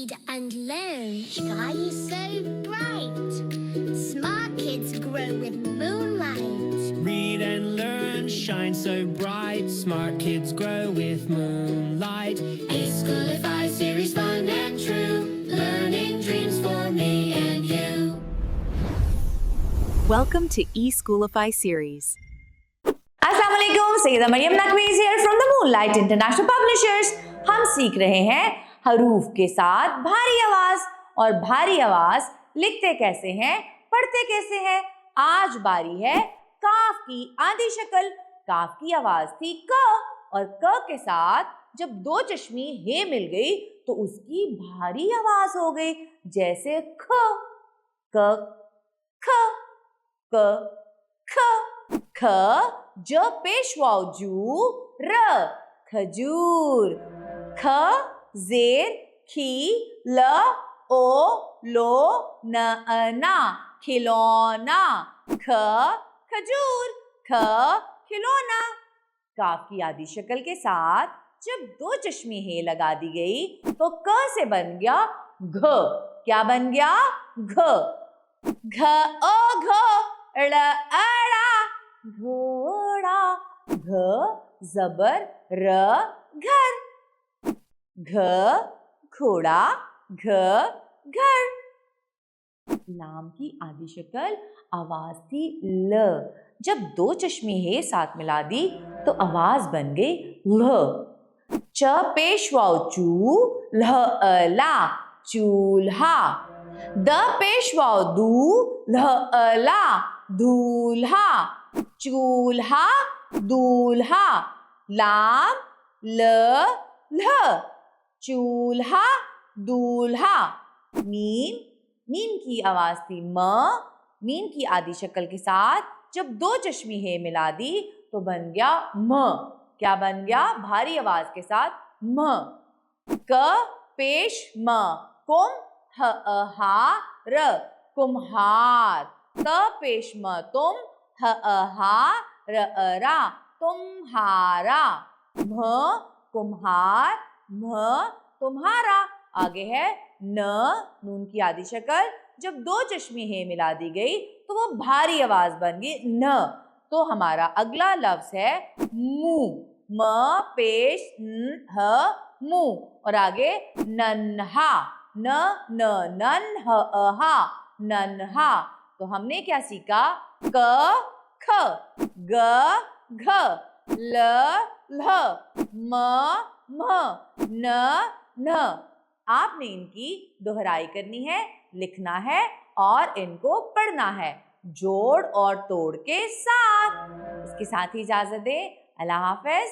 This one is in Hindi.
Read and learn. Sky is so bright. Smart kids grow with moonlight. Read and learn, shine so bright. Smart kids grow with moonlight. E-Schoolify series, fun and true. Learning dreams for me and you. Welcome to E-Schoolify series. अस्सलामुअलैकुम, Syeda Maryam नकवीज़ here from the Moonlight International Publishers। हम सीख रहे हैं हरूफ के साथ भारी आवाज और भारी आवाज लिखते कैसे हैं, पढ़ते कैसे हैं। आज बारी है काफ की आधी शक्ल। काफ की आवाज थी क और क के साथ जब दो चश्मी हे मिल गई तो उसकी भारी आवाज हो गई, जैसे ख क ख क ख ख ज पेशवाओ जू र खजूर। ख जेर खी ल ओ लो न ना खिलौना। ख खजूर ख खिलौना। काफ की आधी शक्ल के साथ जब दो चश्मी हे लगा दी गई तो क से बन गया घ। क्या बन गया? घ। घ ओ घ ड़ अड़ा घोड़ा। घ जबर र घर। घ घोड़ा घ घर। लाम की आधी शक्ल आवाज थी ल। जब दो चश्मे हे साथ मिला दी तो आवाज बन गई ल। च पेशवाओ चू ल ला चूल्हा। द पेशवाओ दू ल ला दूल्हा। चूल्हा दूल्हा। लाम ल ल चूल्हा दूल्हा। मीम मीम की आवाज थी म। मीम की आधी शक्ल के साथ जब दो चश्मी हे मिला दी तो बन गया म। क्या बन गया? भारी आवाज के साथ म। क पेश म कुम ह हा र कुम्हार। त पेश म तुम ह हा र रा तुम्हारा। म कुम्हार म तुम्हारा। आगे है न। नून की आधी शक्ल जब दो चश्मी हे मिला दी गई तो वो भारी आवाज बन गई न। तो हमारा अगला लफ्ज है मुंह। म पेश न ह मुंह। और आगे नन्हा न न नन ह हा नन्हा। तो हमने क्या सीखा? क ख ग घ ल ल म म न न। आपने इनकी दोहराई करनी है, लिखना है और इनको पढ़ना है जोड़ और तोड़ के साथ। इसके साथ ही इजाजत दें। अल्लाह हाफिज।